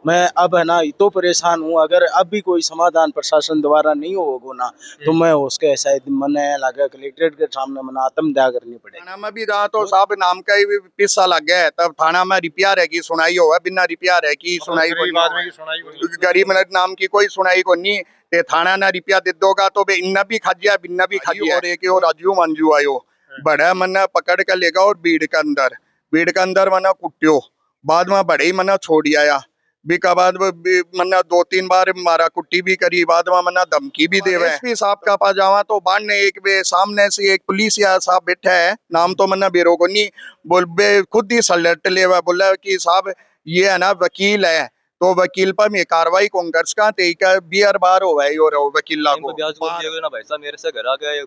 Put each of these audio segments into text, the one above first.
मैं अब है ना तो परेशान हूँ। अगर अब भी कोई समाधान प्रशासन द्वारा नहीं होगा ना तो मैं उसके शायद मने लगे कलेक्ट्रेट के सामने मना आत्मदाह करनी पड़ेगी। थाना में भी रहा तो साहब नाम का ही पिस्सा लग गया है, तब थाना में रिपिया रहेगी सुनाई हो बिना रिपिया रह की सुनाई को गरीब नाम की कोई सुनाई को नहीं। ते थाना ना रिपिया दे दोगा तो बे इन्ना भी खाजिया बिन्ना भी खाजिया। और एक और राजू मंजू आयो बड़ा मना पकड़ कर लेगा और भीड़ के अंदर मना कुटियो बाद में बड़े ही मना छोड़ आया बीका बाद मन्ना 2-3 बार मारा कुट्टी भी करी बाद में मन्ना धमकी भी देवे। एसपी साहब का पास जावा तो बाढ़ ने एक बे सामने से एक पुलिस या साहब बैठा है नाम तो मन्ना बेरो को नहीं बोल बे खुद ही सलट ले बोला कि साहब ये है ना वकील है तो वकील पर मैं कार्रवाई कांग्रेस का तेईका बियर बार हो भाई और वकील लागू ना भाई साहब मेरे से घर आ गए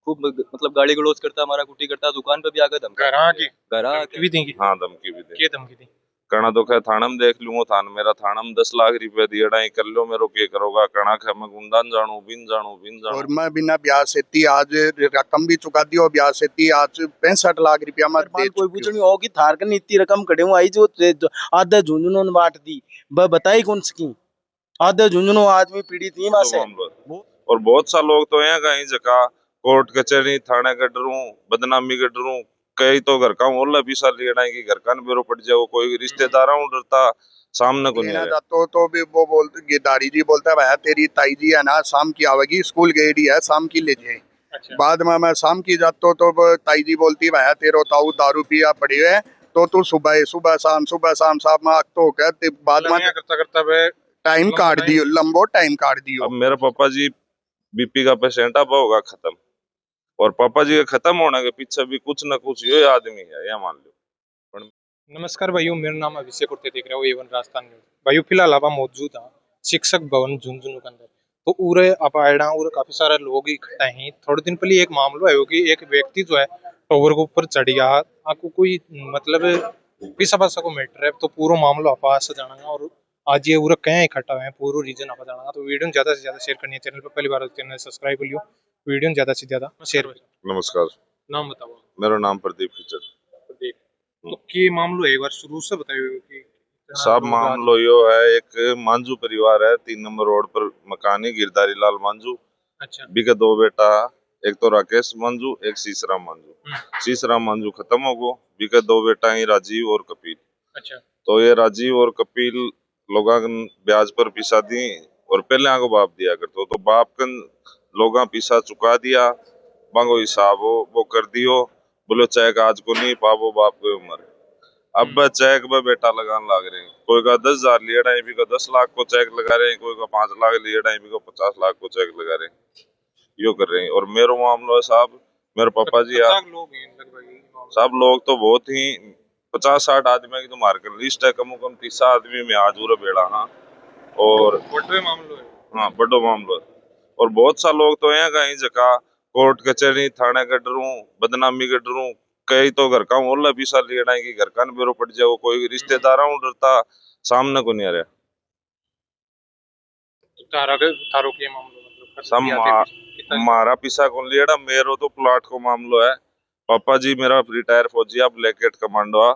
खूब मतलब गाली गलौज करता हमारा कुटी करता दुकान पे भी आ गए धमकी भी देंगे। हाँ धमकी भी क्या धमकी दी कणा तो खैर थाना में देख लूंगा थान मेरा थाना में 10 लाख रुपए दिए डाई कर लो मेरो के करोगा कणा खै मैं गुंडान जानू बिन जानू और मैं बिना ब्याज से आज रकम भी चुका दी और ब्याज से आज 65 लाख रुपया मैं दे कोई पूछनी होगी थार कन इतनी रकम कड़े आई जो आधे झुंझुनों ने बांट दी बताई कौन सकी आधे झुंझुनों आदमी पीड़ित थी वहां से। और बहुत सा लोग तो यहाँ कहीं जगह कोर्ट कचहरी थाने का डरू बदनामी का डरू कई तो घर का ओला पीसा लेना की घर का बेरो पड़ जाओ कोई रिश्तेदार डरता सामने को नहीं आ तो भी वो बोलते दाढ़ी जी बोलता है भाई तेरी ताई जी है ना शाम की आवेगी स्कूल गई है शाम की ले जाए। अच्छा। बाद में मैं शाम की जाता तो ताई जी बोलती भाई तेरो ताऊ दारू पिया पड़ी है तो तू सुबह शाम साहब में तो कहते बाद में करता टाइम काट दियो लंबो टाइम काट दियो। अब मेरा पापा जी बीपी का पेशेंट अब होगा खत्म और पापा जी के खत्म होने के पीछे भी कुछ न कुछ ये आदमी है या मान लो। नमस्कार भाइयों, मेरा नाम अभिषेक उर्ते देख रहे हो A1 राजस्थान न्यूज। भाइयों फिलहाल आप मौजूद हैं शिक्षक भवन झुंझुनू के अंदर तो उरे आप आयडा और काफी सारे लोग इकट्ठा हैं। थोड़े दिन पहले एक मामला है कि एक व्यक्ति जो है टावर के ऊपर चढ़ गया आपको कोई मतलब पिसा पासा को मैटर है तो पूरा मामला आप से जाना और आज ये पूरा कहीं इकट्ठा हुए हैं पूरा रीजन आप जाना तो वीडियो ज्यादा से ज्यादा शेयर करनी है। चैनल पर पहली बार चैनल सब्सक्राइब कर लियो वीडियो ज्यादा से ज्यादा शेयर। नमस्कार नाम बताओ। मेरा नाम प्रदीप खिचर। तो क्या मामलो है एक बार शुरू से बताइए कि साहब मामलो यो है एक मांझू परिवार है 3 नंबर रोड पर मकानी गिरधारी लाल मांझू। अच्छा। बिके 2 बेटा एक तो राकेश मांझू एक शीशराम मांझू। शीशराम मांझू खत्म हो गो बिके 2 बेटा ही राजीव और कपिल। अच्छा। तो ये राजीव और कपिल लोगा ब्याज पर पिसा दी और पहले आगो बाप दिया करतो तो बाप कन लोगा पिसा चुका दिया बांगो हिसाब वो कर दियो बोलो चेक आज को नहीं पावो बाप को उम्र अब चेक में बेटा लगान लाग रहे हैं कोई का 10,000 लिया डाई भी का 10 लाख को चेक लगा रहे हैं कोई का 5 लाख लिया डाई भी का 50 लाख को चेक लगा रहे हैं यो कर रहे हैं। और मेरा मामला है साहब मेरे पापा जी साहब लोग तो बहुत ही 50-60 आदमी की तो मार्केट लिस्ट है कम 30 आदमी में आज पूरा बेड़ा। हाँ और हाँ बड़ो मामलो है और बहुत सा लोग तो यहाँ कहीं जगह कोर्ट कचहरी थाने का डरू बदनामी का डरू कई तो घर का ओला पीसा लेना की घर का बेरो पड़ जाओ कोई रिश्तेदार डरता सामने को नहीं आ रहा। तारो के मामलो मारा पीसा कौन लिया मेरो तो प्लाट को मामलो है पापा जी मेरा रिटायर फौजी अब ब्लैकेट कमांडो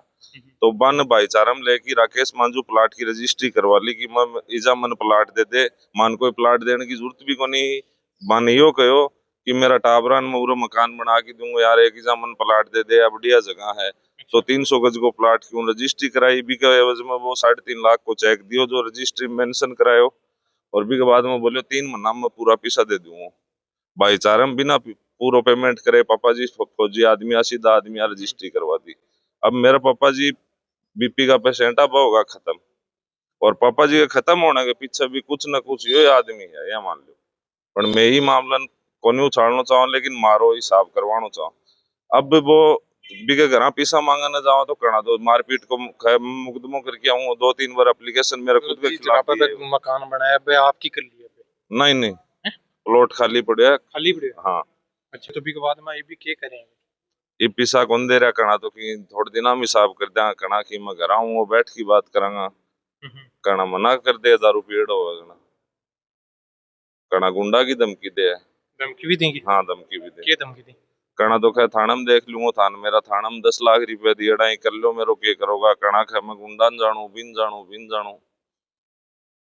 तो बन भाईचारा में लेके राकेश मांझू प्लाट की रजिस्ट्री करवा ली कि मैं इजा मन प्लाट दे दे मान कोई प्लाट देने की जरूरत भी को नहीं मन यो कहो कि मेरा टाबरान में पूरा मकान बना के दूंगा यार एक इजा मन प्लाट दे दे बढ़िया जगह है तो 300 गज को प्लाट क्यों रजिस्ट्री कराई भी के एवज में वो 3.5 लाख को चेक दियो जो रजिस्ट्री मेंशन करायो और भी के बाद में बोलो 3 महीना में पूरा पैसा दे दूंगा भाईचारा में बिना पूरा पेमेंट करे पापा जी फौजी आदमी सीधा आदमी रजिस्ट्री करवा दी। अब मेरा पापा जी बीपी का पेशेंट अब होगा खत्म और पापा जी के खत्म होने के पीछे भी कुछ न कुछ ये आदमी है या मान लो पर मैं ही मामला को नहीं उछाड़ना चाहूँ लेकिन मारो हिसाब करवाना चाहूँ। अब वो बिके घर पैसा मांगने जाओ तो करना दो मारपीट को मुकदमों करके आऊँ 2-3 बार एप्लीकेशन मेरे खुद के खिलाफ मकान बनाया आपकी कर लिया नहीं प्लॉट खाली पड़े खाली पड़े। हाँ अच्छा तो के बाद में ये भी क्या करेंगे ये पैसा कौन दे रहा करना तो कि थोड़े दिन हम हिसाब कर दें करना कि मैं घर आऊँ वो बैठ की बात करांगा करना मना कर दे दारू पीड़ होगा करना गुंडा की धमकी भी देंगे। हाँ धमकी भी दे क्या धमकी दी करना तो खैर थाना में देख लूंगा थाना मेरा थाना में 10 लाख रुपए दिए डाई कर लो मेरो के करोगा करना खै मैं गुंडा जानू बिन जानू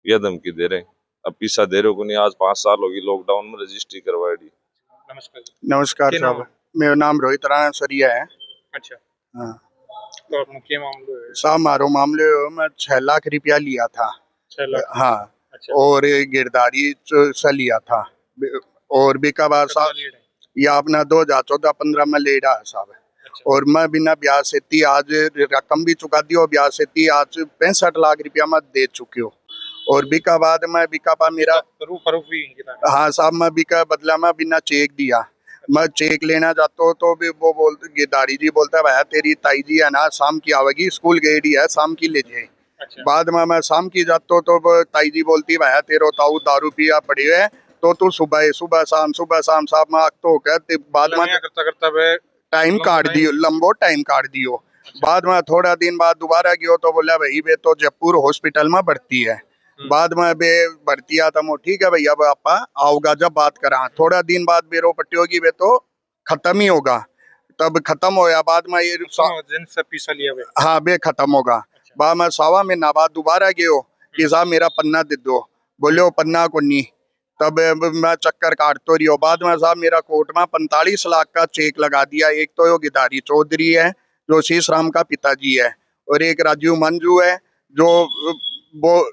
यह धमकी दे रहे। अब पैसा दे रहे को नहीं। आज 5 साल होगी लॉकडाउन में रजिस्ट्री करवाई। नमस्कार जी। नमस्कार क्या नाम साहब, मेरा नाम रोहित राणा सरिया है। अच्छा, हाँ तो आपने क्या मामलो है? साहब, मारो मामले में 6 लाख रुपया लिया था। 6 लाख? हाँ, अच्छा, और गिरदारी से लिया था। और बिकाबाद कितना साहब लीड है? ये अपना 2014-15 में ले रहा है साहब। अच्छा, और मैं बिना ब्याज से थी आज रकम भी चुका दी और ब्याज से थी आज 65 लाख रुपया मैं दे चुकी हूँ। और बिकाबाद में बिकाबा मेरा फरूक भी इनकी तरह। हाँ साहब, मैं बिका बदला में बिना चेक दिया। मैं चेक लेना चाहता हूँ तो भी वो बोलते गिरदारी जी बोलता है भाई तेरी ताई जी है ना शाम की आवेगी, स्कूल गई है शाम की ले जाए। अच्छा, बाद में मैं शाम की जाता हूँ तो वो ताई जी बोलती भाई तेरो ताऊ दारू पिया पड़ी है तो तू सुबह शाम साहब मैं तो कहते बाद में करता करता वे टाइम काट दियो, लंबो टाइम काट दियो। बाद में थोड़ा दिन बाद दोबारा गयो तो बोला भाई वे तो जयपुर हॉस्पिटल में भर्ती है। बाद में बे भर्ती आता मो ठीक है भाई अब आपा आओगा जब बात करा। थोड़ा दिन बाद बेरो पट्टी होगी वे तो खत्म ही होगा। तब खत्म होया बाद में ये दिन से पैसा लिया वे। हाँ बे खत्म होगा। अच्छा, बाद में सवा महीना बाद दोबारा गयो कि साहब मेरा पन्ना दे दो। बोले पन्ना को नहीं। तब मैं चक्कर काटतो रही। बाद में साहब मेरा कोर्ट में 45 लाख का चेक लगा दिया। एक तो यो गिरधारी चौधरी है जो शीश राम का पिताजी है, और एक राजीव मंजू है जो वो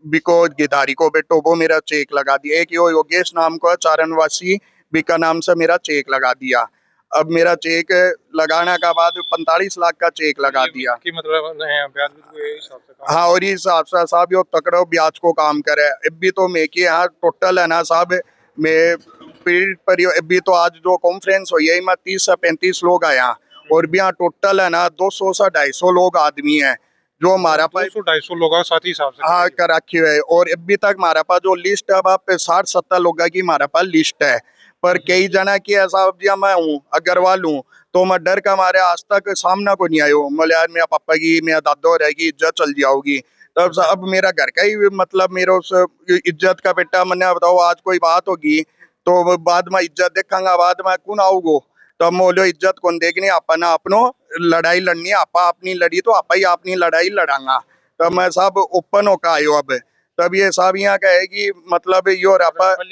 बिको गिरधारी को बेटो वो मेरा चेक लगा दिया। एक यो योगेश नाम का चारणवासी बिका नाम से मेरा चेक लगा दिया। अब मेरा चेक लगाने का बाद 45 लाख का चेक लगा दिया कि मतलब ब्याज भी हिसाब से काम। हाँ, और इस हिसाब से साहब यो तकड़ो ब्याज को काम करे। अब भी तो मैं के यहाँ टोटल है ना साहब मैं पीरियड पर अभी तो आज जो कॉन्फ्रेंस हुई है मैं 30 से 35 लोग आए यहाँ। और भी यहाँ टोटल है ना 200 से 250 लोग आदमी हैं जो हमारा पास 200-250 लोग साथ ही हिसाब से हाँ कर रखी हुए। और अभी तक हमारा पास जो लिस्ट है अब 60-70 लोगों की हमारे पास लिस्ट है। पर कई जना की ऐसा जी मैं हूँ अग्रवाल हूँ तो मैं डर का मारे आज तक सामना को नहीं आयो। बोले यार मेरा पापा की मेरा दादो रहेगी इज्जत चल जाओगी। तब अब मेरा घर का ही मतलब मेरे उस इज्जत का बेटा मैंने बताओ आज कोई बात होगी तो बाद में इज्जत देखांगा बाद में कौन आओगो। तो बोलो इज्जत कौन देखनी अपना अपनो लड़ाई लड़नी आपा अपनी लड़ी तो आपा ही अपनी लड़ाई लड़ांगा। तब मैं साहब ओपन होकर आयो। अब तब ये साहब यहाँ का है कि मतलब यो रापा साहब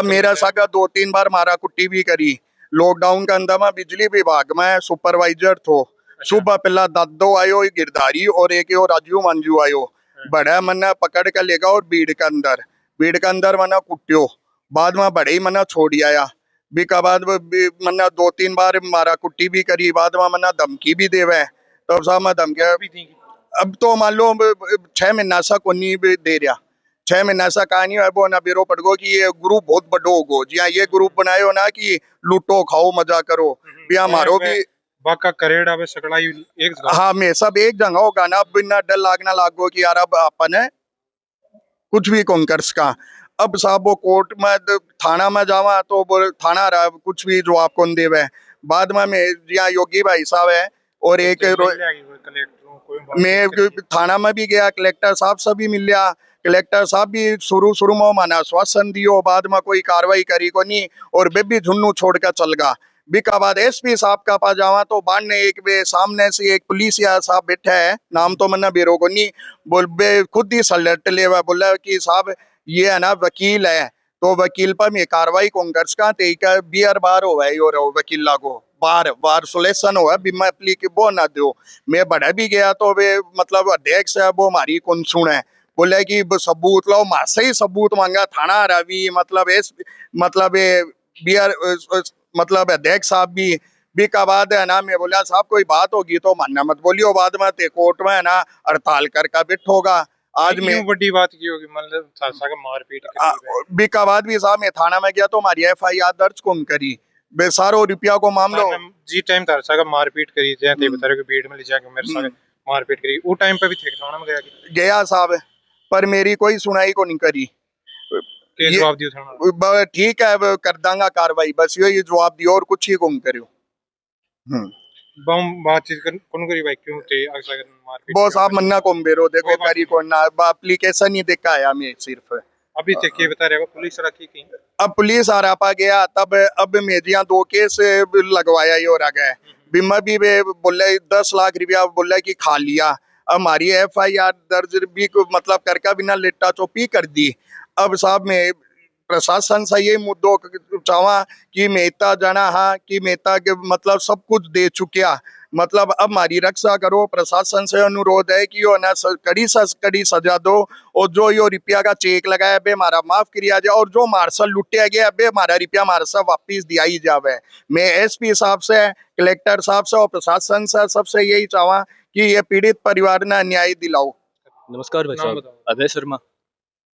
मेरा सागा 2-3 बार मारा कुट्टी भी करी। लॉकडाउन के अंदर में बिजली विभाग में सुपरवाइजर थो। सुबह पहला दादो आयो गिरधारी और एक और राजू मंजू आयो। बड़ा मना पकड़ कर लेगा और भीड़ के अंदर मना कुट्टियो। बाद में बड़े ही मना छोड़ आया। बिका बाद मना 2-3 बार मारा कुट्टी भी करी। बाद में मना धमकी भी देवे। तब साहब मैं धमकी अब तो मान लो 6 महीना सा को नहीं दे रहा। 6 महीना सा कहानी है वो ना बेरो पड़गो कि ये ग्रुप बहुत बड़ो होगो जी। ये ग्रुप बनायो ना कि लूटो खाओ मजा करो भी हमारो भी बाका करेड़ा में सकड़ाई एक जगह। हाँ मैं सब एक जगह होगा ना बिना डर लागना लागो कि यार अब अपन है कुछ भी कांग्रेस का। अब साहब वो कोर्ट में थाना में जावा तो वो थाना रहा कुछ भी जो आपको देवे। बाद में मैं यहाँ योगी भाई साहब है और एक मैं थाना में भी गया कलेक्टर साहब से भी मिल लिया। कलेक्टर साहब भी शुरू में माना आश्वासन दियो बाद में कोई कार्रवाई करी को नहीं और बेबी झुन्नू छोड़ कर चल गया। बिका बाद एसपी साहब का पास जावा तो बाढ़ ने एक बे सामने से एक पुलिस या साहब बैठा है नाम तो मन्ना बेरो को नहीं बोल बे खुद ही सलट ले बोला कि साहब ये है ना वकील है तो वकील पर मैं कार्रवाई कांग्रेस का तेका बियर बार हो है और वकील लागो बार सोलेशन हो बिमा एप्लीकेबल ना दो। मैं बढ़ा भी गया तो वे मतलब अध्यक्ष है वो हमारी कौन सुने बोले कि सबूत लो मासे ही सबूत मांगा थाना रवि मतलब बियर मतलब अध्यक्ष साहब भी का बाद है ना मैं बोला साहब कोई बात होगी तो मानना मत बोलियो बाद में ते कोर्ट में है ना हड़ताल कर बैठोगा। आज में बड़ी बात की होगी मतलब मारपीट बिका बाद भी साहब मैं थाना में गया तो हमारी FIR दर्ज कौन करी बेसारो रुपया को मामलो जी टाइम था सागा मारपीट करी थे ते बता रहे कि भीड़ में ले जाके मेरे साथ मारपीट करी वो टाइम पे भी थे थाना में गया साहब पर मेरी कोई सुनाई को नहीं करी। जवाब दियो थाना ठीक है कर दांगा कार्रवाई बस यही जवाब दियो और कुछ ही कौन करियो। बम बातचीत कौन करी भाई क्यों थे अक्सर मारपीट बॉस आप मन्ना कौन बेरो देखो करी को ना एप्लीकेशन ही देखा आया मैं सिर्फ अभी तक ये बता रहे पुलिस रखी कहीं। अब पुलिस आ रहा गया तब अब मेजिया 2 केस लगवाया ही और आ गए बिमा भी बोले 10 लाख रुपया बोला कि खा लिया। हमारी FIR दर्ज भी मतलब करके बिना लेटा चौपी कर दी। अब साहब मैं प्रशासन से ये मुद्दों चाहवा कि मेहता जाना हाँ कि मेहता के मतलब सब कुछ दे चुकिया, मतलब अब हमारी रक्षा करो। प्रशासन से अनुरोध है कि यो ना कड़ी सजा दो, और जो यो रुपया का चेक लगाया बे हमारा माफ किया जाए, और जो मार्शल लुटिया गया बे हमारा रुपया हमारे से वापिस दिया ही जावे। मैं SP साहब से, कलेक्टर साहब से और प्रशासन से सबसे यही चाहवा कि ये पीड़ित परिवार ने न्याय दिलाओ। नमस्कार भाई नाम साहब, बताओ। अभय शर्मा।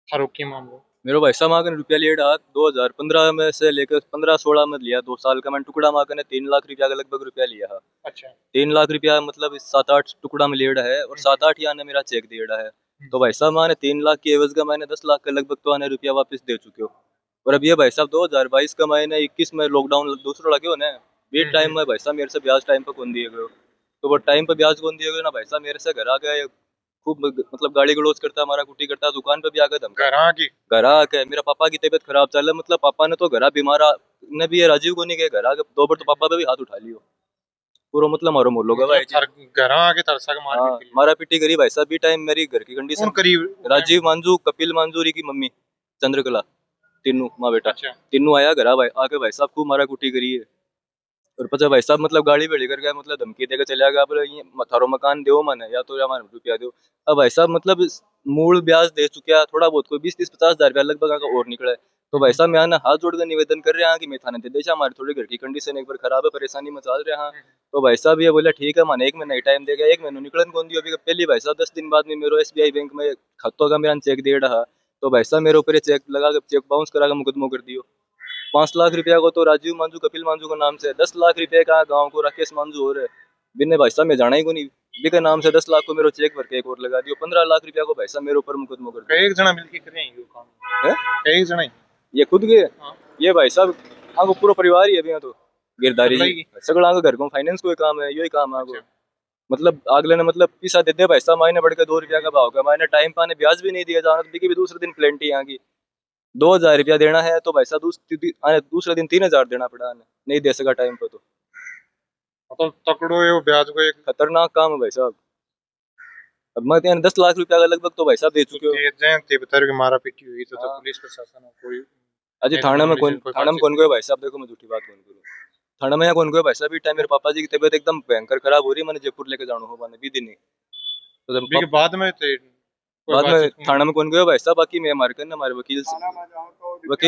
आरोपी मामला मेरे भाई साहब मांगन रुपया लिया था 2015 में से लेकर 15-16 में लिया, 2 साल का मैंने टुकड़ा मांगने 3 लाख रुपया के लगभग रुपया लिया है। अच्छा 3 लाख रुपया मतलब 7-8 टुकड़ा में लिया है और 7-8 यहाँ ने मेरा चेक दिया है। तो भाई साहब मैंने 3 लाख की एवज का मैंने 10 लाख के लगभग तो आने रुपया वापस दे चुके हो। और अब ये भाई साहब 2022 का महीने 21 में लॉकडाउन दूसरा लगे हो ना, बीच टाइम में भाई साहब मेरे से ब्याज टाइम पर कौन दिए गए हो। तो वो टाइम पर ब्याज कौन दिए गए ना भाई साहब, मेरे से घर आ गए, खूब मतलब गाली गलौज करता, मारा कुटी करता, दुकान पे भी आकर धमका। घर आके मेरा पापा की तबीयत खराब चल रहा, मतलब पापा ने तो घर बीमार ने भी ये राजीव को नहीं गए, घर आके 2 बार तो पापा पे भी हाथ उठा लियो पूरा, मतलब मारो मोलो गवा घर आके तरसा के मार मारा पीटी करी भाई साहब। भी टाइम मेरी घर की कंडीशन करीब राजीव मांझू, कपिल मांझूरी की मम्मी चंद्रकला, तीनों माँ बेटा अच्छा तीनों आया घर भाई आके भाई साहब खूब मारा कुटी करी है। और पचा भाई साहब मतलब गाड़ी बेड़ी कर गया, मतलब धमकी देकर चला गया, बोले ये थारो मकान दो मैंने या तो हमारे रुपया दो। अब भाई साहब मतलब मूल ब्याज दे चुका, थोड़ा बहुत कोई 20-30-50 हजार रुपया लगभग आका और निकला है। तो भाई साहब मैं आना हाथ जोड़कर निवेदन कर रहे हैं कि मैं थाने दे दे, हमारे थोड़ी घर की कंडीशन एक बार खराब है, परेशानी में चल रहे हैं। तो भाई साहब ये बोला ठीक है मैंने 1 महीना टाइम देगा, 1 महीना निकलन कौन दियो। अभी पहली भाई साहब 10 दिन बाद में मेरे SBI बैंक में खातों का मेरा चेक दे रहा, तो भाई साहब मेरे ऊपर चेक लगा के चेक बाउंस करा के मुकदमा कर दियो। 5 लाख रुपया को तो राजीव मांझू कपिल मांझू के नाम से, 10 लाख रुपए का गांव को राकेश मांझू और बिन्ने भाई साहब में जाना ही को नहीं बिके नाम से 10 लाख को मेरे चेक भर के एक और लगा दियो। 15 लाख रुपया को भाई साहब मेरे ऊपर मुकदमा कर दियो। एक जना मिलके कर रहे हैं ये काम है, एक जना ही ये खुद के हाँ। ये भाई साहब आगो पूरा परिवार ही है अभी तो गिरदारी सगला ही। सगड़ा आगो घर को फाइनेंस कोई काम है, यही काम है आगो। मतलब अगले ने मतलब पैसा दे दे भाई साहब, मायने बढ़ के 2 रुपया का भाव का, मायने टाइम पाने ब्याज भी नहीं दिया जाना, तो भी दूसरे दिन प्लेंटी यहाँ की 2000 रुपया देना है, तो भाई साहब दूसरे दिन 3000 देना पड़ा, नहीं दे सका टाइम पर। तो तकड़ो ये ब्याज को एक खतरनाक काम है भाई साहब। अब मैं 10 लाख रुपया का लगभग तो भाई साहब दे चुके हो। ते बता के मारा पीटी हुई तो हाँ। पुलिस प्रशासन कोई अजी थाने में कौन गए भाई साहब, देखो मैं झूठी बात कौन करूँ, थाने में यहाँ कौन गए भाई साहब। टाइम मेरे पापा जी की तबीयत एकदम भयंकर खराब हो रही है, मैंने जयपुर लेके जाना हो मैंने 20 दिन नहीं, तो बाद में थाना में कौन गए भाई साहब। बाकी मैं हमारे करने हमारे वकील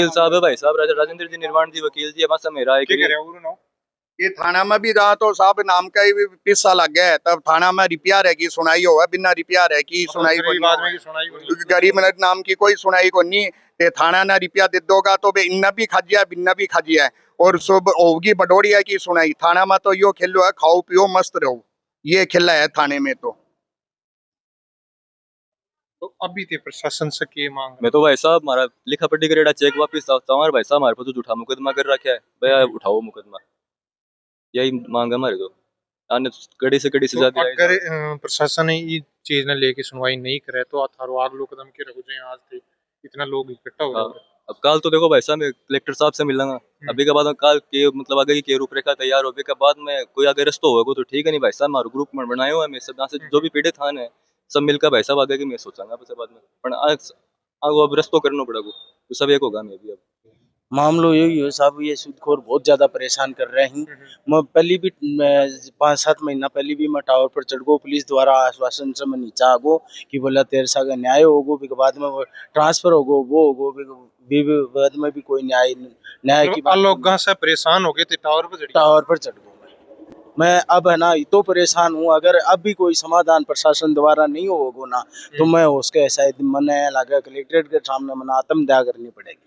साहब है भाई साहब, राजेंद्र जी निर्माण जी वकील जी, बस मेरा है ये थाना में भी रहा तो साहब नाम का ही पिस्सा लग गया है, तब थाना में रिपिया रहेगी सुनाई हो, बिना रिपिया रह की सुनाई गरीब नाम की कोई सुनाई को नहीं। ते थाना ना रिपिया दे दोगा तो बे इन्ना भी खाजिया बिन्ना भी खाजिया, और सब होगी बडोड़िया की सुनाई। थाना में तो यो खेलो है खाओ पियो मस्त रहो, ये खेला है थाने में। तो अभी ते प्रशासन से की मांग मैं तो भाई साहब हमारा लिखा पढ़ी करेड़ा चेक वापस हमारे भाई साहब हमारे पास झूठा मुकदमा कर रखा है, भैया उठाओ मुकदमा, यही मांग है हमारे। तो आने कड़ी से कड़ी सजा दिलाई। अगर प्रशासन ये चीज ने लेके सुनवाई नहीं करे तो थारो आग लो कदम के रखो जाए, आज थे इतना लोग इकट्ठा हो गए। अब कल तो देखो भाई साहब मैं कलेक्टर साहब से मिलूंगा, अभी के बाद में कल के मतलब आगे की रूपरेखा तैयार हो के बाद में कोई आगे रस्तो होगा तो ठीक है, नहीं भाई साहब हमारे ग्रुप में बनाए हुआ है, मैं सब से जो भी पीड़ित थान है सब मिलकर भाई साहब आगे की मैं सोचांगा बाद में, पर अब रस्तो करना पड़ेगा तो सब एक होगा। मैं भी अब मामलो यही है साहब, ये सूदखोर बहुत ज़्यादा परेशान कर रहे हैं। मैं पहले भी 5-7 महीना पहले भी मैं टावर पर चढ़ गो, पुलिस द्वारा आश्वासन से मैं नीचा आगो कि बोला तेरे साथ न्याय होगो, भी बाद में वो ट्रांसफर होगो वो होगो, भी बाद में भी कोई न्याय की बात लोग से परेशान हो गए थे, टावर पर चढ़ गो। मैं अब है ना तो परेशान हूँ, अगर अब भी कोई समाधान प्रशासन द्वारा नहीं होगा ना तो मैं उसके शायद मने लगा कलेक्ट्रेट के सामने मना आत्मदाह करनी पड़ेगी।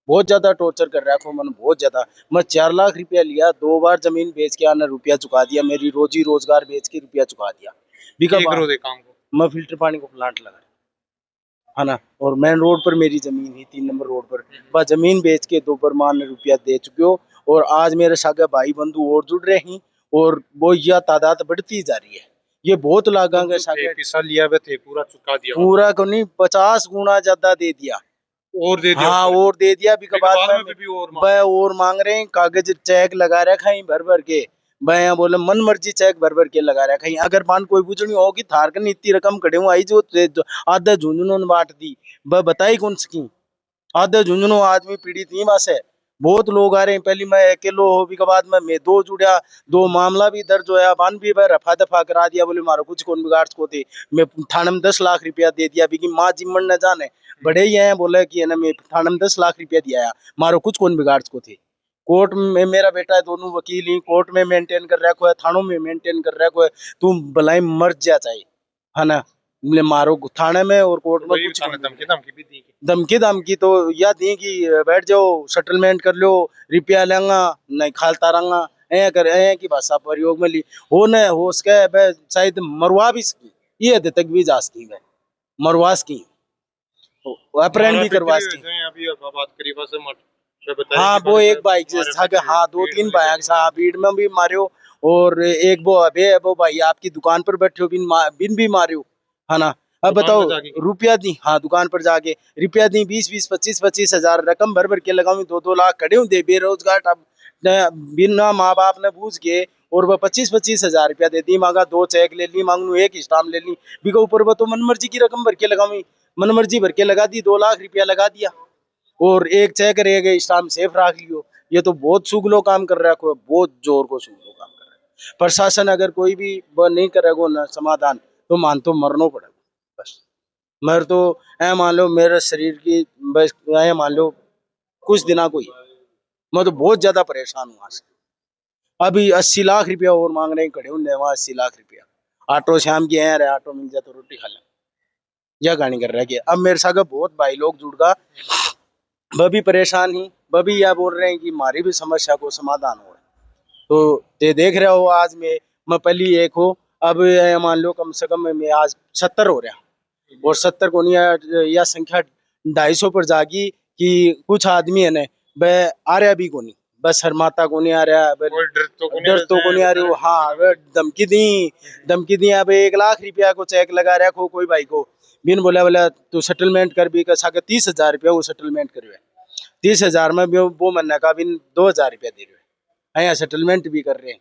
बहुत ज्यादा टॉर्चर कर रहा है मन, बहुत ज्यादा। मैं 4 लाख रुपया लिया, 2 बार जमीन बेच के आना रुपया चुका दिया, मेरी रोजी रोजगार बेच के रुपया चुका दिया। काम को मैं फिल्टर पानी को प्लांट लगा है ना, और मेन रोड पर मेरी जमीन ही 3 नंबर रोड पर, बस जमीन बेच के 2 बार मान रुपया दे चुके हो। और आज मेरे सागे भाई बंधु और जुड़ रहे हैं और वो यह तादाद बढ़ती जा रही है। ये बहुत लागेंगे पैसा लिया थे पूरा चुका दिया, पूरा को नहीं 50 गुना ज्यादा दे दिया और दे दिया। हाँ और दे दिया। भी बाद में भी और मांग रहे हैं, कागज चेक लगा रखा है भर भर के, मैं यहाँ बोले मन मर्जी चेक भर भर के लगा रहा कहीं अगर मान कोई बुझनी होगी थार कन इतनी रकम कड़े हुआ आई जो आधा झुंझुनों ने बांट दी वह बताई कौन सकी आधा झुंझुनों आदमी पीड़ित नहीं बस है बहुत लोग आ रहे हैं पहले मैं अकेलो हो भी के बाद में मैं दो जुड़िया दो मामला भी दर्ज होया बान भी मैं रफा दफा करा दिया बोले मारो कुछ कौन बिगाड़ को थे मैं थाने में 10 लाख रुपया दे दिया भी माँ जिम्मन न जाने बड़े ही हैं बोले कि है ना मैं थाने में 10 लाख रुपया दिया मारो कुछ कौन बिगाड़ को थे कोर्ट में मेरा बेटा है दोनों वकील ही कोर्ट में मेंटेन कर रखो है थानों में मेंटेन कर रखो है तुम भलाई मर जा चाहिए है ना मारो थाने में और कोर्ट में कुछ धमकी धमकी भी दी धमकी तो या दी कि बैठ जाओ सेटलमेंट कर लो रुपया लेंगा नहीं खालता रहूंगा ऐ कर ऐ की भाषा प्रयोग में ली हो न हो सके शायद मरवा भी सकी ये हद तक भी जा सकी मैं मरवा सकी अपहरण भी करवा सकी अभी बात करी बस हाँ वो एक बाइक हाँ 2-3 बाइक भीड़ में भी मारियो और एक वो अबे वो भाई आपकी दुकान पर बैठे हो बिन भी मारियो है ना अब बताओ रुपया दी हाँ दुकान पर जाके रुपया दी 20-20 25-25 हजार रकम भर भर के लगाऊं 2-2 लाख खड़े हूँ दे बेरोजगार अब बिना माँ बाप ने बूझ के और वह 25-25 हजार रुपया दे दी मांगा 2 चेक ले ली मांगू एक स्टाम्प ले ली बिका ऊपर वो तो मन मर्जी की रकम भर के लगाऊंगी मन मर्जी भर के लगा दी 2 लाख रुपया लगा दिया और एक चेक रह गए स्टाम्प सेफ रख लियो ये तो बहुत सुगलो काम कर रहा है बहुत जोर को सुगलो काम कर रहा है प्रशासन अगर कोई भी नहीं करेगा ना समाधान तो मान तो मरना पड़ेगा बस मर तो ऐ मान लो मेरे शरीर की बस ऐ मान लो कुछ दिना को ही मैं तो बहुत ज्यादा परेशान हूँ आज अभी 80 लाख रुपया और मांग रहे हैं खड़े होंगे वहां 80 लाख रुपया ऑटो शाम की है ऑटो मिल जाए तो रोटी खा ले यह गाड़ी कर रहा है अब मेरे साथ बहुत भाई लोग जुड़ गा वह भी परेशान ही वह भी यह बोल रहे हैं कि हमारी भी समस्या को समाधान हो तो ये देख रहे हो आज मैं पहली एक हो अब मान लो कम से कम मैं आज 70 हो रहा और 70 को नहीं यह संख्या 250 पर जागी कि कुछ आदमी है ना वह आ रहा भी को नहीं बस हर माता को नहीं आ रहा डर तो को नहीं आ रही हाँ धमकी दी अब 1 लाख रुपया को चेक लगा रहा को कोई भाई को बिन बोला तू सेटलमेंट कर भी कर 30,000 रुपया वो सेटलमेंट कर 30,000 में भी वो महीने का बिन 2,000 रुपया दे रहे हैं यहाँ सेटलमेंट भी कर रहे हैं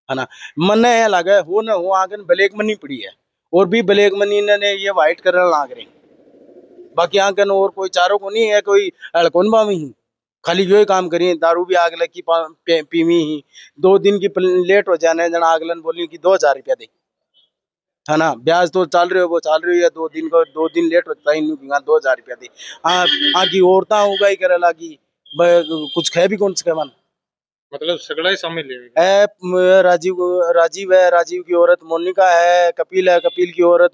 है ना मन यह लगा हो ना हो आगे ब्लैक मनी पड़ी है और भी ब्लैक मनी ने ये वाइट करने लाग रहे बाकी आगे और कोई चारों को नहीं है कोई अड़कोन बामी ही खाली यो ही काम करिए दारू भी आग लगी पीवी ही 2 दिन की लेट हो जाने जना आगलन बोली कि 2,000 रुपया दे है ना ब्याज तो चल रहे हो वो चल रही है 2 दिन लेट होता है 2,000 रुपया दे आगे औरता होगा ही करे लागी कुछ खे भी कौन से मन मतलब सगड़ा ही शामिल है राजीव की औरत मोनिका है कपिल की औरत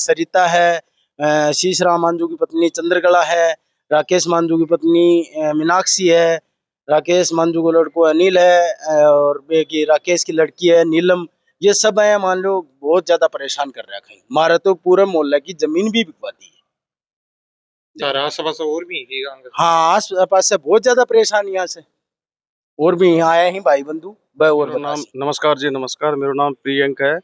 सरिता है शीश राम मांझू की पत्नी चंद्रकला है राकेश मांझू की पत्नी मीनाक्षी है राकेश मांझू को लड़को अनिल है और राकेश की लड़की है नीलम ये सब है मान लो बहुत ज्यादा परेशान कर रहा है कहीं मारा तो पूरे मोहल्ले की जमीन भी बिकवा दी है और भी हाँ आस पास से बहुत ज्यादा परेशान यहाँ से और भी यहाँ आए हैं भाई बंधु और नाम नमस्कार जी नमस्कार मेरा नाम प्रियंक है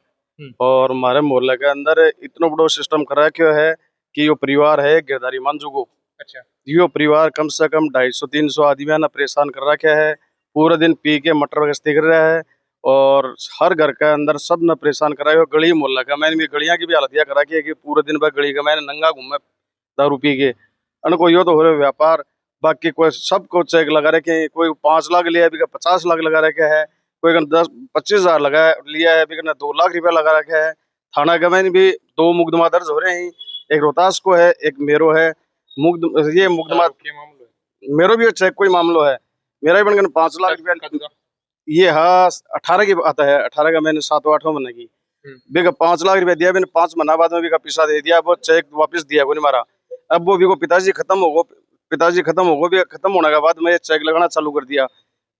और हमारे मोहल्ले के अंदर इतना बड़ा सिस्टम करा क्यों है कि यो परिवार है गिरधारी मांझू को अच्छा यो परिवार कम से कम 250-300 आदमी ने परेशान कर रखा है पूरे दिन पी के मटर गश्ती कर रहा है और हर घर के अंदर सब ने परेशान करा है गली मोहल्ला का मैंने भी गलियां की भी हालत यह करा कि पूरे दिन भर गली का मैंने नंगा घूमे दारू पी के अनको यो तो हो रहे व्यापार बाकी कोई सबको चेक लगा रखे कोई 5 लाख लिया अभी 50 लाख लगा रखे है कोई 10-25 हजार लगा लिया है अभी 2 लाख रुपया लगा रखे है थाना के में भी 2 मुकदमा दर्ज हो रहे हैं एक रोहतास को है एक मेरो है ये मुकदमा मेरो भी चेक कोई मामलो है मेरा भी बनकर 5 लाख रुपया ये हाँ 18 की आता है 18 का मैंने 7-8 महीने की भी 5 लाख रुपया दिया मैंने 5 महीना बाद में भी पैसा दे दिया वो चेक वापस दिया कोई मारा अब वो भी को पिताजी खत्म हो गए खत्म होने के बाद मैं चेक लगाना चालू कर दिया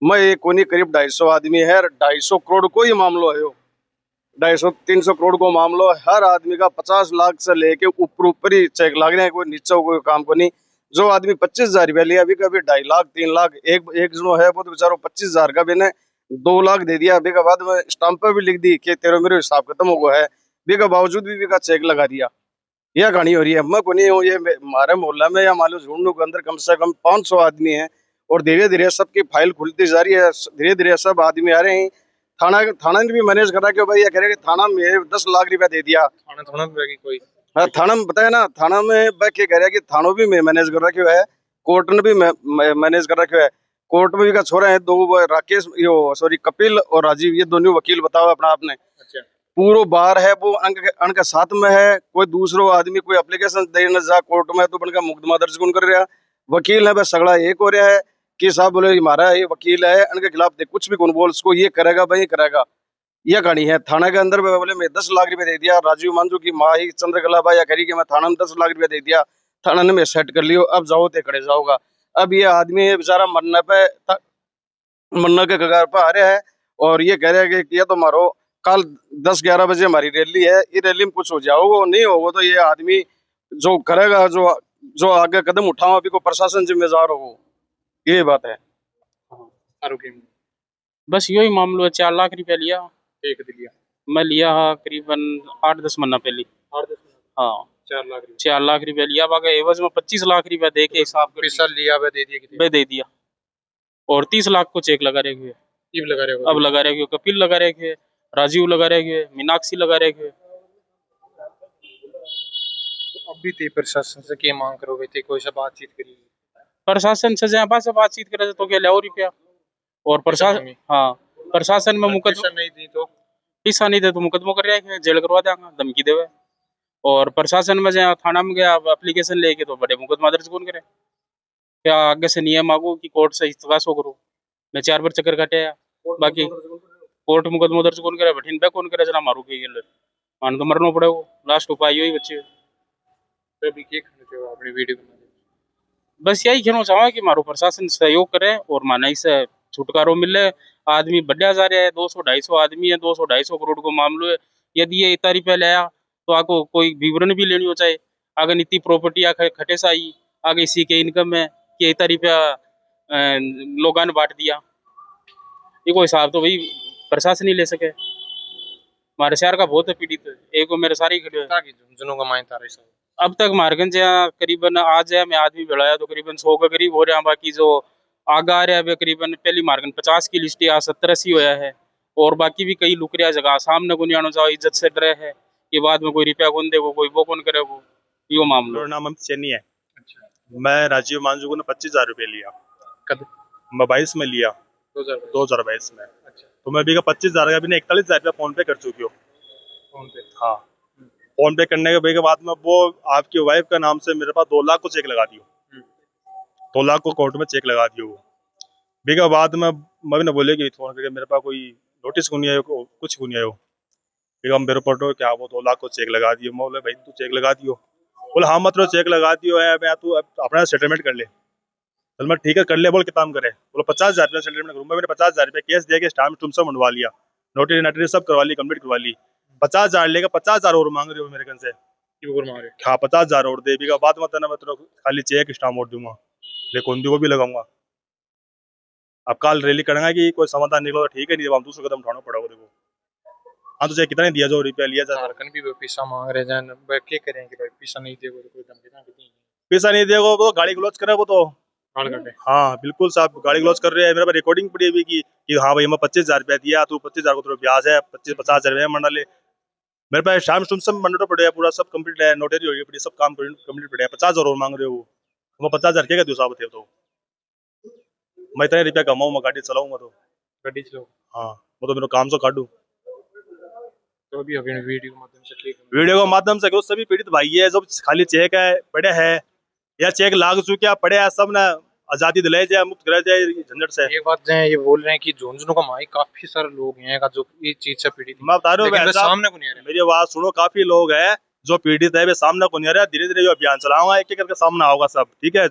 मैं एक कोनी करीब 250 आदमी है 250 करोड़ को ही मामलो है 250-300 करोड़ को मामलो हर आदमी का 50 लाख से लेके ऊपर ही चेक लग रहे हैं कोई नीचे कोई काम को नहीं जो आदमी 25,000 रुपया लिया अभी कभी 2.5 लाख 3 लाख एक जो है वो तो बेचारो 25,000 का भी ने 2 लाख दे दिया अभी के बाद में स्टाम्प पे भी लिख दी कि तेरे मेरे हिसाब खत्म हो गया है भी के बावजूद भी का चेक लगा दिया यह कहानी हो रही है मैं को नहीं हूँ ये हमारे मोहल्ला में या मान लो झुंडू के अंदर कम से कम 500 आदमी हैं और धीरे धीरे सबकी फाइल खुलती जा रही है धीरे धीरे सब आदमी आ रहे हैं थाना ने भी मैनेज करा कि भाई ये कह रहे कि थाना में 10 लाख रुपया दे दिया। थाना थोड़ा भी कोई हाँ, थाना में बताया ना, थाना में क्या कह रहा है कि थानों भी मैनेज कर रखा है, कोर्ट ने भी मैनेज कर रखा है। कोर्ट में भी का छोरा है दो, राकेश यो सॉरी कपिल और राजीव, ये दोनों वकील बताओ अपना आपने। अच्छा पूरो बार है वो अनका साथ में है, कोई दूसरो आदमी कोई एप्लीकेशन देने जा कोर्ट में तो बनका मुकदमा दर्ज कौन कर रहा। वकील है बस सगड़ा एक हो रहा है कि साहब बोले हमारा ये वकील है, इनके खिलाफ दे कुछ भी कौन बोल उसको ये करेगा भाई करेगा, यह कहानी है। थाना के अंदर बोले मैं 10 लाख रुपए दे दिया, राजीव मांझू की माँ ही चंद्रकला भाई करी कि मैं थाना में 10 लाख रुपया दे दिया, थाना ने मैं सेट कर लियो, अब जाओ ते खड़े जाओगा। अब ये आदमी बेचारा मरने के कगार पर आ रहा है और ये कह रहा है कि ये तो मारो कल 10-11 बजे हमारी रैली है, ये रैली में कुछ हो जाओगे नहीं होगा तो ये आदमी जो करेगा, जो आगे कदम उठाओ अभी को प्रशासन जिम्मेदार हो, ये बात है। आरोपी में बस यही मामलो है। 4 लाख रुपया लिया, एक दिलिया मैं लिया हाँ करीबन 8-10 महीना पहले। 8-10 हाँ 4 लाख रुपए 4 लाख रुपया लिया, बाकी एवज में 25 लाख रुपया दे के हिसाब कर पैसा लिया हुआ दे दिया कितने मैं दे दिया, और 30 लाख को चेक लगा रखे हुए, ईब लगा रहे हो अब लगा रखे हुए, कपिल लगा रखे हुए, राजीव लगा रखे हुए, मीनाक्षी लगा रखे हुए। अभी ते प्रशासन से क्या मांग करोगे, ते कोई सा बातचीत करी प्रशासन से जहाँ से बातचीत करे तो क्या लाओ रुपया, और प्रशासन हाँ प्रशासन में मुकदमा नहीं दी तो पैसा नहीं दे तो मुकदमा कर रहे हैं, जेल करवा देंगे, धमकी देवे। और प्रशासन में जहाँ थाना में गया एप्लीकेशन लेके तो बड़े मुकदमा दर्ज कौन करे, क्या आगे से नियम आगो कि कोर्ट से इस्तगासो करो। मैं 4 बार चक्कर काटे बाकी कोर्ट मुकदमा दर्ज कौन करे, बैठीन पे कौन करे जना मारू के मान तो मरना पड़े, वो लास्ट उपाय ही बच्चे। तो अभी क्या करना चाहिए अपनी वीडियो बना बस यही कहना चाहूँगा कि मारो प्रशासन सहयोग करे और माना से छुटकारो मिले। आदमी बढ़िया जा रहा है, 200-250 आदमी है, 200-250 करोड़ को मामलो है। यदि ये इतना रुपया लाया तो आपको कोई विवरण भी लेनी हो चाहे आगे नीति प्रॉपर्टी खटे से आई, आगे इसी के इनकम है कि इतना रुपया लोगों ने बांट दिया, ये कोई हिसाब तो भाई प्रशासन ही ले सके। हमारे शहर का बहुत पीड़ित है, एक मेरे सारे खड़े हैं। ताकि झुंझुनों का माइन तारे सब अब तक मारगंज करीबन आज है मैं आदमी बढ़ाया तो करीबन 100 के करीब हो रहा है, बाकी जो आगे आ रहा है करीबन पहली मारगंज 50 की लिस्ट या 70-80 होया है, और बाकी भी कई लुक रहा जगह सामने को नहीं आना जाओ, इज्जत से डरे है कि बाद में कोई रुपया कौन देगा, कोई वो कौन करेगा, यो मामला। मेरा नाम अमित चैनी है। मैं राजीव मांझू को 25,000 रुपये लिया, कब मैं 22 में लिया 2022 में। अच्छा तो मैं अभी का 25,000 का, अभी 41,000 रुपया फोन पे कर चुकी हूँ। फोन पे हाँ, फोन पे करने के बाद में वो आपकी वाइफ का नाम से मेरे पास 2 लाख को चेक लगा दियो, 2 लाख को कोर्ट में चेक लगा दियो। वो भी का बाद में मैं भी ना बोले कि फोन करके मेरे पास कोई नोटिस को नहीं आयो, कुछ को नहीं आयो। मेरे पर क्या वो 2 लाख को चेक लगा दियो। मैं बोले भाई तू चेक लगा दियो, बोले हाँ मतलब चेक लगा दियो है, मैं तू अपना सेटलमेंट कर ले। चल मैं ठीक है कर ले, बोल कितना करे, बोले 50,000 रुपया सेटलमेंट करूँ। मैंने 50,000 रुपया केस दे के स्टाम्प तुमसे मंडवा लिया, नोटरी नटरी सब करवा ली, कंप्लीट करवा ली। 50,000 लेकर 50,000 और मांग रहे हो मेरे कन से। हाँ 50,000 और दे भी बाद में मैं तो खाली चेक स्टाम्प और दूंगा, लेकिन को भी लगाऊंगा। अब कल रैली करेंगे कि कोई समाधान निकला तो ठीक है, नहीं हम दूसरा कदम उठाना पड़ेगा। देखो हाँ तो चाहे कितना दिया जाओ, रुपया लिया जाए, झारखंड भी पैसा मांग रहे हैं, क्या करेंगे भाई, पैसा नहीं देगा तो कोई धमकी ना देंगे। पैसा नहीं देगा वो तो गाड़ी गलौज करे, वो तो हाँ बिल्कुल साहब गाड़ी गलौज कर रहे हैं। मेरे पास रिकॉर्डिंग पड़ी हुई कि हाँ भाई मैं 25,000 रुपया दिया, तू 25,000 को थोड़ा ब्याज है, 50,000 रुपया मंडा ले। मेरे पास शाम तुम सब मंडा पड़े पूरा सब कंप्लीट है, नोटरी हो गई, सब काम कंप्लीट पड़े है। 50,000 और मांग रहे हो, मैं 50,000 क्या दो साहब थे। तो मैं इतने रुपया कमाऊँ, मैं गाड़ी चलाऊंगा तो गाड़ी चलो हाँ मैं तो मेरे काम से काटू। तो अभी अभी वीडियो के माध्यम से वीडियो के माध्यम से सभी पीड़ित भाई है, जो खाली चेक है पड़े है या चेक लाग चुके पड़े है, सब ना आजादी दिलाई जाए, मुक्त कराया जाए झंझट से। एक बात है ये बोल रहे हैं कि झुंझुनू का माई काफी सारे लोग हैं का जो इस चीज से पीड़ित मैं बता रहा हूँ सामने को नहीं आ रहे। मेरी आवाज सुनो, काफी लोग है जो पीड़ित है, वे सामने को नहीं आ रहे। धीरे धीरे यो अभियान चलाऊंगा, एक एक करके सामने आओगा सब, ठीक है।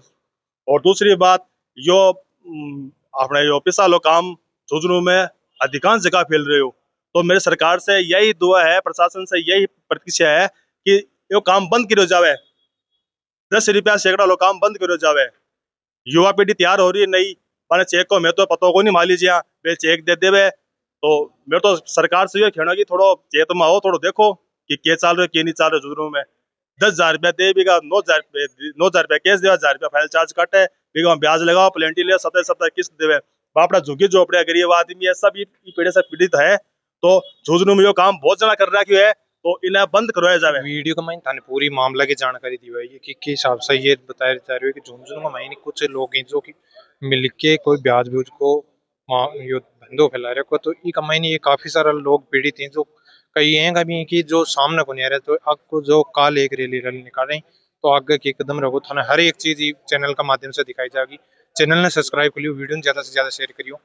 और दूसरी बात यो अपने यो पिसा लो काम झुंझुनू में अधिकांश जगह फैल रहे हो, तो मेरे सरकार से यही दुआ है, प्रशासन से यही प्रतीक्षा है कि यो काम बंद करो जावे, 10 रुपया सैकड़ा लो काम बंद करो जावे। युवा पीढ़ी तैयार हो रही है नहीं, मैंने चेक को मैं तो पता को नहीं मान लीजिए वे चेक दे देवे। तो मेरे तो सरकार से ये कहना कि थोड़ा चेत में आओ, थोड़ा देखो कि क्या चल रहा है क्या नहीं चल रहा है झुंझुनू में। 10,000 रुपया दे बीघा 9,000 रुपया केस दे, 1,000 रुपया फाइल चार्ज काटे, बीघा ब्याज लगाओ, प्लेंटी ले, 17 किस्त देवे। बापड़ा झुग्गी झोपड़िया गरीब आदमी है, सब ये पीड़े से पीड़ित है। तो झुंझुनू में जो काम बहुत जना कर रहा है तो इन्हें बंद करवाया जाए। वीडियो का मैंने थाने पूरी मामला की जानकारी दी हुई है कि हिसाब से ये बताया जा रही है कि झुंझुनू में मैंने कुछ लोग हैं जो कि मिलके कोई ब्याज ब्यूज को यो धंधो फैला रहे को, तो ये कमाई ये काफी सारा लोग पीड़ित हैं, जो कई हैं कभी कि जो सामने को नहीं आ रहे, तो आपको जो काल एक रैली निकालें तो आगे के कदम रखो, थाने हर एक चीज चैनल का माध्यम से दिखाई जाएगी। चैनल ने सब्सक्राइब कर लियो, वीडियो ज्यादा से ज्यादा शेयर करियो।